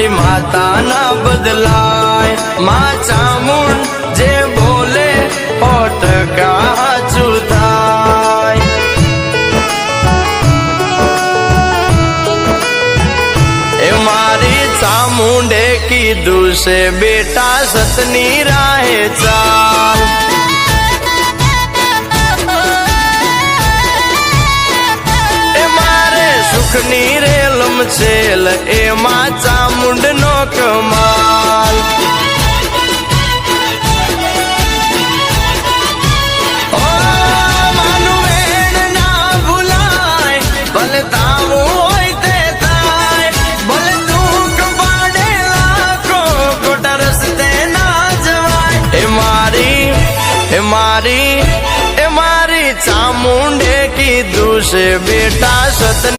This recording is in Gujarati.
મારી માતા ના બદલાય માં ચામુંડ જે બોલે 100% હાચું થાય એ મારી ચામુંડે કીધું છે બેટા સતની રાહે ચાલ સુખની રેલમ છેલ એમાં ચામુંડ નો કમાલ માનું વેણ ના ભૂલાય ભલે તાવું હોય તે થાય ભલે દુઃખ પાડે લાખો ખોટા રસ્તે ના જવાય એ મારી ચામુંડે કીધું છે બેટા સત